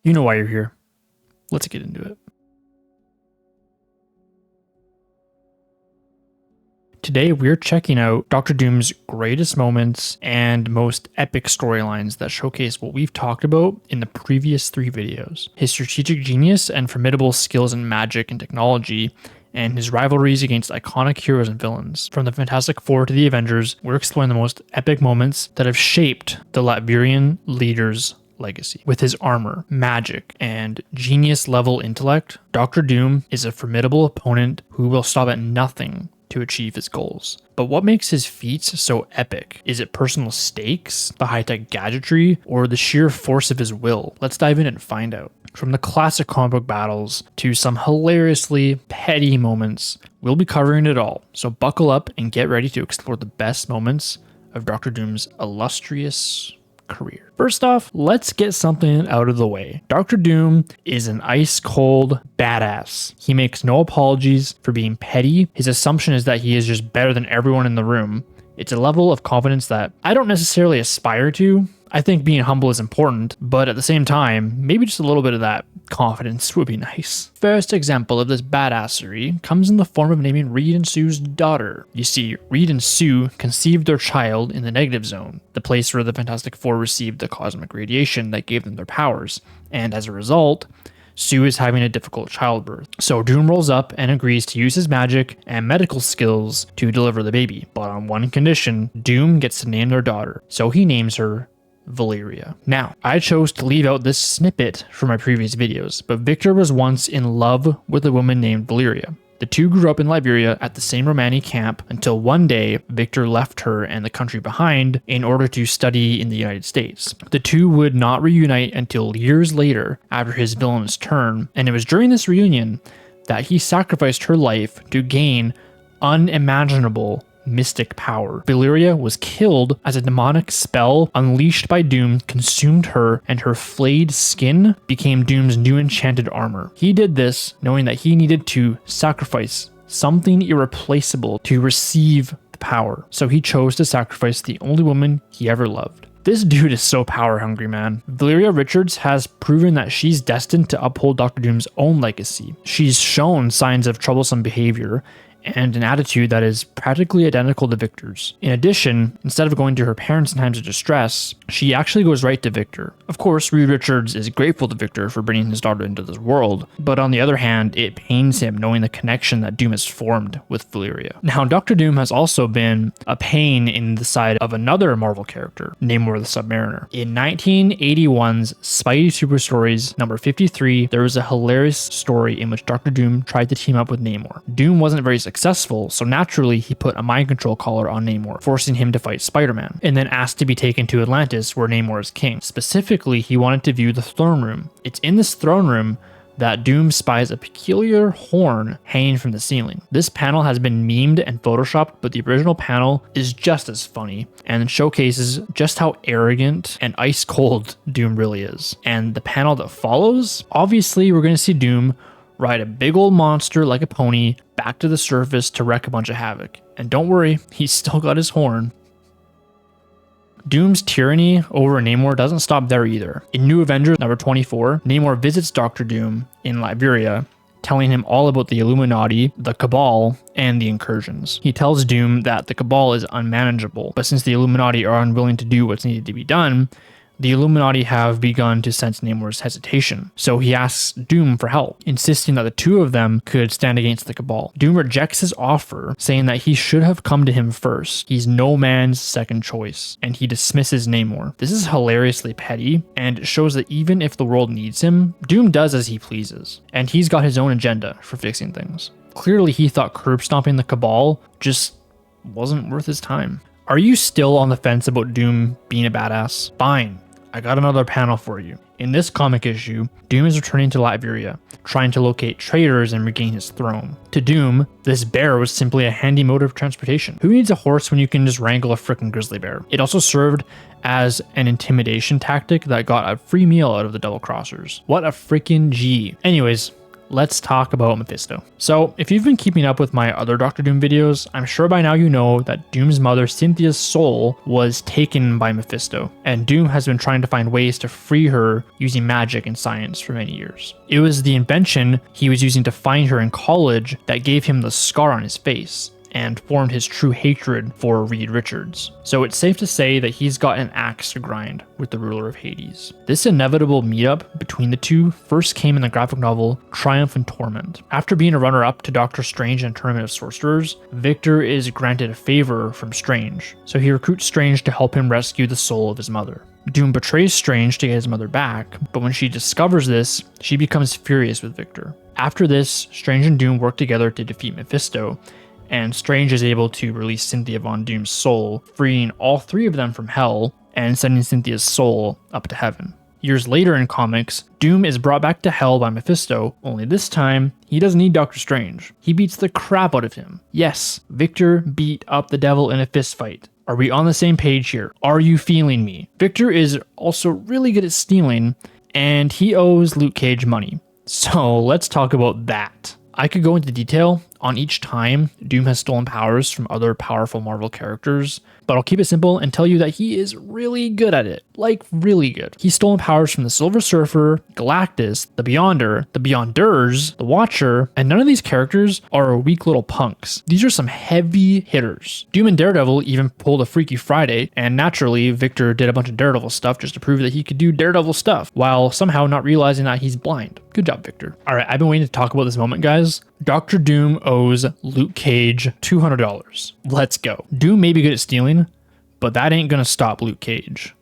You know why you're here. Let's get into it. Today, we're checking out Doctor Doom's greatest moments and most epic storylines that showcase what we've talked about in the previous 3 videos. His strategic genius and formidable skills in magic and technology, and his rivalries against iconic heroes and villains. From the Fantastic Four to the Avengers, we're exploring the most epic moments that have shaped the Latvian leader's legacy. With his armor, magic, and genius-level intellect, Doctor Doom is a formidable opponent who will stop at nothing to achieve his goals. But what makes his feats so epic? Is it personal stakes, the high-tech gadgetry, or the sheer force of his will? Let's dive in and find out. From the classic comic book battles to some hilariously petty moments, we'll be covering it all. So buckle up and get ready to explore the best moments of Doctor Doom's illustrious career. First off, let's get something out of the way. Doctor Doom is an ice-cold badass. He makes no apologies for being petty. His assumption is that he is just better than everyone in the room. It's a level of confidence that I don't necessarily aspire to. I think being humble is important, but at the same time, maybe just a little bit of that confidence would be nice. First example of this badassery comes in the form of naming Reed and Sue's daughter. You see, Reed and Sue conceived their child in the negative zone, the place where the Fantastic Four received the cosmic radiation that gave them their powers, and as a result, Sue is having a difficult childbirth. So Doom rolls up and agrees to use his magic and medical skills to deliver the baby, but on one condition: Doom gets to name their daughter. So he names her Valeria. Now, I chose to leave out this snippet from my previous videos, but Victor was once in love with a woman named Valeria. The two grew up in Liberia at the same Romani camp until one day Victor left her and the country behind in order to study in the United States. The two would not reunite until years later after his villainous turn, and it was during this reunion that he sacrificed her life to gain unimaginable mystic power. Valeria was killed as a demonic spell unleashed by Doom consumed her, and her flayed skin became Doom's new enchanted armor. He did this knowing that he needed to sacrifice something irreplaceable to receive the power. So he chose to sacrifice the only woman he ever loved. This dude is so power hungry, man. Valeria Richards has proven that she's destined to uphold Doctor Doom's own legacy. She's shown signs of troublesome behavior and an attitude that is practically identical to Victor's. In addition, instead of going to her parents in times of distress, she actually goes right to Victor. Of course, Reed Richards is grateful to Victor for bringing his daughter into this world, but on the other hand, it pains him knowing the connection that Doom has formed with Valeria. Now, Doctor Doom has also been a pain in the side of another Marvel character, Namor the Submariner. In 1981's Spidey Super Stories number 53, there was a hilarious story in which Doctor Doom tried to team up with Namor. Doom wasn't very successful, so naturally he put a mind control collar on Namor, forcing him to fight Spider-Man, and then asked to be taken to Atlantis where Namor is king. Specifically, he wanted to view the throne room. It's in this throne room that Doom spies a peculiar horn hanging from the ceiling. This panel has been memed and photoshopped, but the original panel is just as funny and showcases just how arrogant and ice cold Doom really is. And the panel that follows, obviously we're going to see Doom ride a big old monster like a pony back to the surface to wreak a bunch of havoc. And don't worry, he's still got his horn. Doom's tyranny over Namor doesn't stop there either. In New Avengers number 24, Namor visits Doctor Doom in Liberia, telling him all about the Illuminati, the Cabal, and the incursions. He tells Doom that the Cabal is unmanageable, but since the Illuminati are unwilling to do what's needed to be done, the Illuminati have begun to sense Namor's hesitation, so he asks Doom for help, insisting that the two of them could stand against the Cabal. Doom rejects his offer, saying that he should have come to him first. He's no man's second choice, and he dismisses Namor. This is hilariously petty, and it shows that even if the world needs him, Doom does as he pleases, and he's got his own agenda for fixing things. Clearly, he thought curb stomping the Cabal just wasn't worth his time. Are you still on the fence about Doom being a badass? Fine. I got another panel for you. In this comic issue, Doom is returning to Latveria, trying to locate traitors and regain his throne. To Doom, this bear was simply a handy mode of transportation. Who needs a horse when you can just wrangle a frickin' grizzly bear? It also served as an intimidation tactic that got a free meal out of the double crossers. What a freaking G. Anyways, let's talk about Mephisto. So if you've been keeping up with my other Doctor Doom videos, I'm sure by now you know that Doom's mother Cynthia's soul was taken by Mephisto, and Doom has been trying to find ways to free her using magic and science for many years. It was the invention he was using to find her in college that gave him the scar on his face and formed his true hatred for Reed Richards. So it's safe to say that he's got an axe to grind with the ruler of Hades. This inevitable meetup between the two first came in the graphic novel Triumph and Torment. After being a runner-up to Doctor Strange and Tournament of Sorcerers, Victor is granted a favor from Strange, so he recruits Strange to help him rescue the soul of his mother. Doom betrays Strange to get his mother back, but when she discovers this, she becomes furious with Victor. After this, Strange and Doom work together to defeat Mephisto, and Strange is able to release Cynthia Von Doom's soul, freeing all three of them from hell and sending Cynthia's soul up to heaven. Years later in comics, Doom is brought back to hell by Mephisto, only this time, he doesn't need Doctor Strange. He beats the crap out of him. Yes, Victor beat up the devil in a fist fight. Are we on the same page here? Are you feeling me? Victor is also really good at stealing, and he owes Luke Cage money. So let's talk about that. I could go into detail on each time Doom has stolen powers from other powerful Marvel characters, but I'll keep it simple and tell you that he is really good at it. Like, really good. He's stolen powers from the Silver Surfer, Galactus, the Beyonder, the Beyonders, the Watcher, and none of these characters are weak little punks. These are some heavy hitters. Doom and Daredevil even pulled a Freaky Friday, and naturally, Victor did a bunch of Daredevil stuff just to prove that he could do Daredevil stuff, while somehow not realizing that he's blind. Good job, Victor. Alright, I've been waiting to talk about this moment, guys. Dr. Doom owes Luke Cage $200. Let's go. Doom may be good at stealing, but that ain't gonna stop Luke Cage.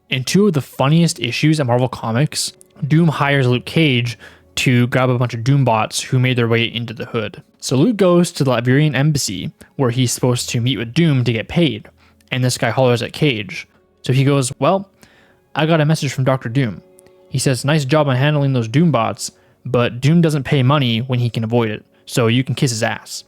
In two of the funniest issues of Marvel Comics, Doom hires Luke Cage to grab a bunch of Doom bots who made their way into the hood. So Luke goes to the Liberian embassy where he's supposed to meet with Doom to get paid, and this guy hollers at Cage. So he goes, well, I got a message from Dr. Doom. He says, nice job on handling those Doom bots, but Doom doesn't pay money when he can avoid it, so you can kiss his ass.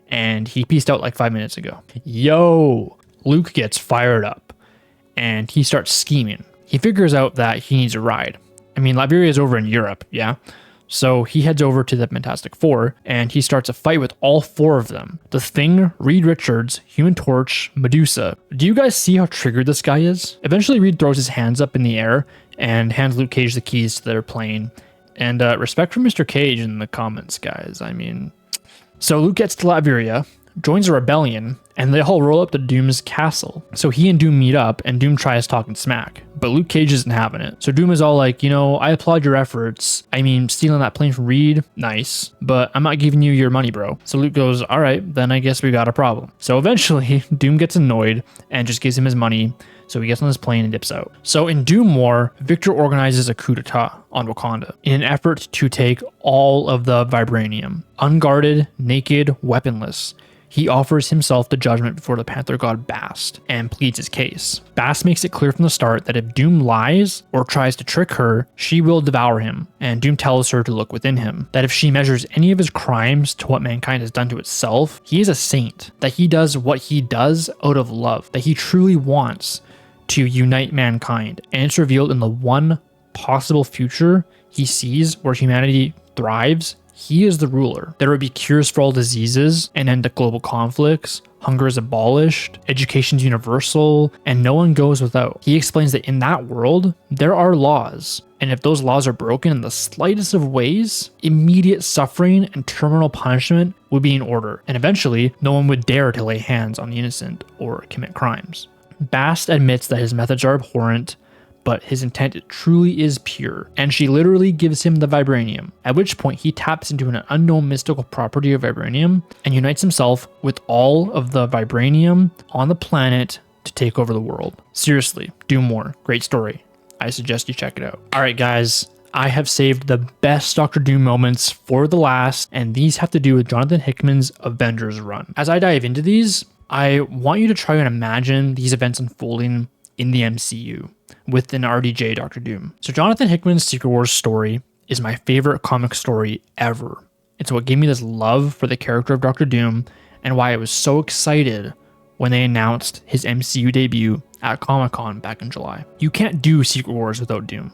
And he peaced out like 5 minutes ago. Yo! Luke gets fired up, and he starts scheming. He figures out that he needs a ride. I mean, Liberia is over in Europe, yeah? So he heads over to the Fantastic Four, and he starts a fight with all four of them. The Thing, Reed Richards, Human Torch, Medusa. Do you guys see how triggered this guy is? Eventually, Reed throws his hands up in the air and hands Luke Cage the keys to their plane. And respect for Mr. Cage in the comments, guys. I mean... So Luke gets to Liberia, joins a rebellion, and they all roll up to Doom's castle. So he and Doom meet up, and Doom tries talking smack, but Luke Cage isn't having it. So Doom is all like, you know, I applaud your efforts. I mean, stealing that plane from Reed, nice, but I'm not giving you your money, bro. So Luke goes, all right, then I guess we got a problem. So eventually, Doom gets annoyed and just gives him his money. So he gets on his plane and dips out. So in Doom War, Victor organizes a coup d'etat on Wakanda in an effort to take all of the vibranium. Unguarded, naked, weaponless, he offers himself to judgment before the Panther god Bast and pleads his case. Bast makes it clear from the start that if Doom lies or tries to trick her, she will devour him, and Doom tells her to look within him. That if she measures any of his crimes to what mankind has done to itself, he is a saint. That he does what he does out of love. That he truly wants to unite mankind, and it's revealed in the one possible future he sees where humanity thrives. He is the ruler. There would be cures for all diseases, an end to global conflicts, hunger is abolished, education's universal, and no one goes without. He explains that in that world, there are laws, and if those laws are broken in the slightest of ways, immediate suffering and terminal punishment would be in order, and eventually, no one would dare to lay hands on the innocent or commit crimes. Bast admits that his methods are abhorrent, but his intent truly is pure, and she literally gives him the vibranium, at which point he taps into an unknown mystical property of vibranium and unites himself with all of the vibranium on the planet to take over the world. Seriously, Doom War, great story. I suggest you check it out. Alright guys, I have saved the best Doctor Doom moments for the last, and these have to do with Jonathan Hickman's Avengers run. As I dive into these, I want you to try and imagine these events unfolding in the MCU with an RDJ Doctor Doom. So Jonathan Hickman's Secret Wars story is my favorite comic story ever. It's what gave me this love for the character of Doctor Doom and why I was so excited when they announced his MCU debut at Comic-Con back in July. You can't do Secret Wars without Doom,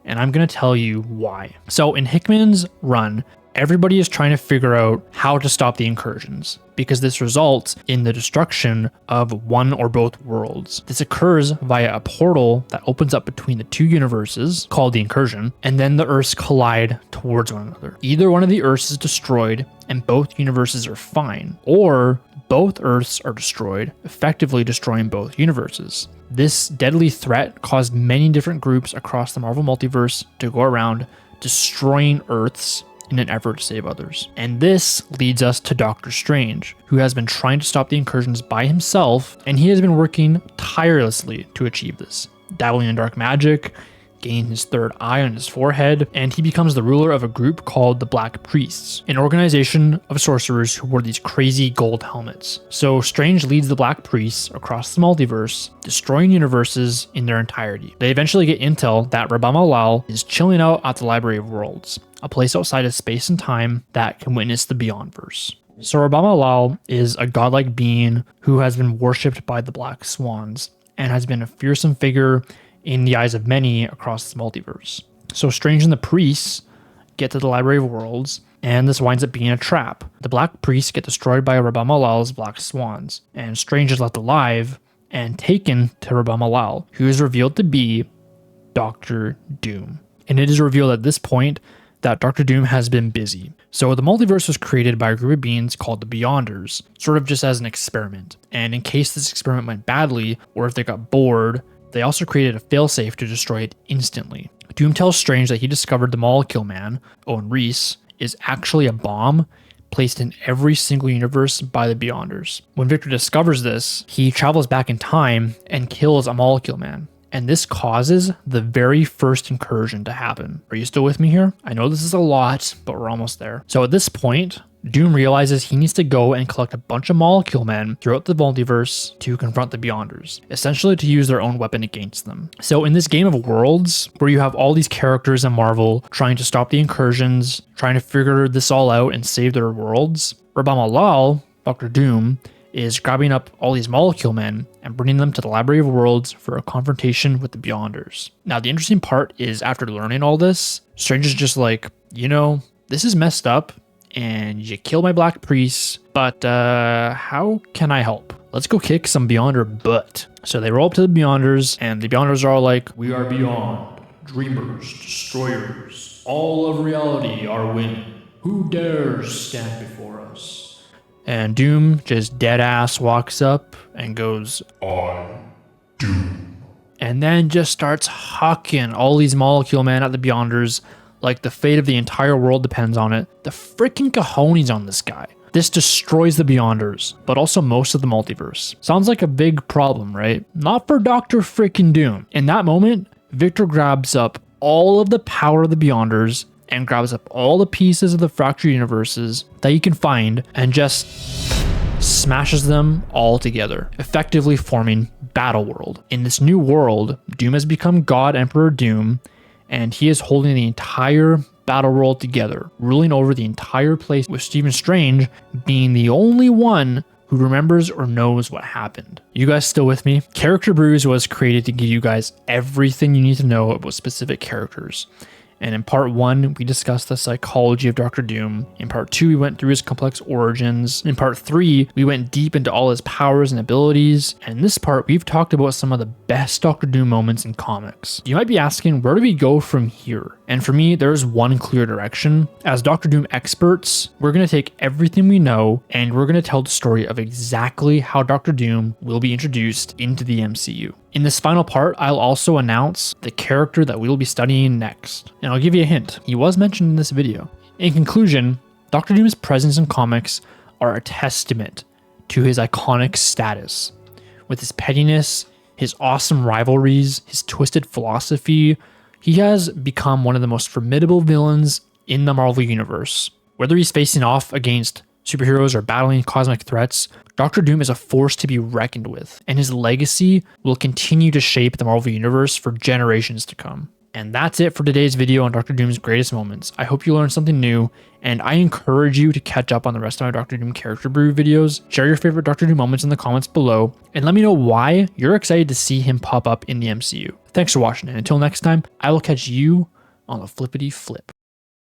and I'm going to tell you why. So in Hickman's run, Everybody is trying to figure out how to stop the incursions, because this results in the destruction of one or both worlds. This occurs via a portal that opens up between the two universes, called the incursion, and then the Earths collide towards one another. Either one of the Earths is destroyed and both universes are fine, or both Earths are destroyed, effectively destroying both universes. This deadly threat caused many different groups across the Marvel multiverse to go around destroying Earths in an effort to save others. And this leads us to Doctor Strange, who has been trying to stop the incursions by himself, and he has been working tirelessly to achieve this, dabbling in dark magic, gaining his third eye on his forehead, and he becomes the ruler of a group called the Black Priests, an organization of sorcerers who wore these crazy gold helmets. So Strange leads the Black Priests across the multiverse, destroying universes in their entirety. They eventually get intel that Rabam Alal is chilling out at the Library of Worlds, a place outside of space and time that can witness the Beyondverse. So Rabam Alal is a godlike being who has been worshipped by the Black Swans and has been a fearsome figure in the eyes of many across the multiverse. So Strange and the priests get to the Library of Worlds, and this winds up being a trap. The Black Priests get destroyed by Rabam Alal's Black Swans, and Strange is left alive and taken to Rabam Alal, who is revealed to be Doctor Doom. And it is revealed at this point that Doctor Doom has been busy. So the multiverse was created by a group of beings called the Beyonders, sort of just as an experiment. And in case this experiment went badly, or if they got bored, they also created a failsafe to destroy it instantly. Doom tells Strange that he discovered the Molecule Man, Owen Reese, is actually a bomb placed in every single universe by the Beyonders. When Victor discovers this, he travels back in time and kills a Molecule Man. And this causes the very first incursion to happen. Are you still with me here? I know this is a lot, but we're almost there. So at this point, Doom realizes he needs to go and collect a bunch of Molecule Men throughout the multiverse to confront the Beyonders, essentially to use their own weapon against them. So in this game of worlds, where you have all these characters in Marvel trying to stop the incursions, trying to figure this all out and save their worlds, Rabam Alal, Doctor Doom, is grabbing up all these Molecule Men and bringing them to the Library of Worlds for a confrontation with the Beyonders. Now, the interesting part is after learning all this, Strange is just like, you know, this is messed up and you killed my Black Priests, but how can I help? Let's go kick some Beyonder butt. So they roll up to the Beyonders, and the Beyonders are all like, we are beyond, dreamers, destroyers, all of reality are winning. Who dares stand before us? And Doom just dead ass walks up and goes, I'm Doom. And then just starts hucking all these Molecule Men at the Beyonders like the fate of the entire world depends on it. The freaking cojones on this guy. This destroys the Beyonders, but also most of the multiverse. Sounds like a big problem, right? Not for Dr. freaking Doom. In that moment, Victor grabs up all of the power of the Beyonders and grabs up all the pieces of the fractured universes that you can find and just smashes them all together, effectively forming Battle World. In this new world, Doom has become God Emperor Doom, and he is holding the entire Battle World together, ruling over the entire place, with Stephen Strange being the only one who remembers or knows what happened. You guys still with me? Character Brews was created to give you guys everything you need to know about specific characters. And in part 1, we discussed the psychology of Doctor Doom. In part 2, we went through his complex origins. In part 3, we went deep into all his powers and abilities. And in this part, we've talked about some of the best Doctor Doom moments in comics. You might be asking, where do we go from here? And for me, there's one clear direction. As Doctor Doom experts, we're going to take everything we know and we're going to tell the story of exactly how Doctor Doom will be introduced into the MCU. In this final part, I'll also announce the character that we will be studying next. And I'll give you a hint, he was mentioned in this video. In conclusion, Doctor Doom's presence in comics are a testament to his iconic status. With his pettiness, his awesome rivalries, his twisted philosophy, he has become one of the most formidable villains in the Marvel Universe. Whether he's facing off against superheroes or battling cosmic threats, Doctor Doom is a force to be reckoned with, and his legacy will continue to shape the Marvel Universe for generations to come. And that's it for today's video on Doctor Doom's greatest moments. I hope you learned something new, and I encourage you to catch up on the rest of my Doctor Doom Character Brew videos. Share your favorite Doctor Doom moments in the comments below, and let me know why you're excited to see him pop up in the MCU. Thanks for watching, and until next time, I will catch you on the flippity flip.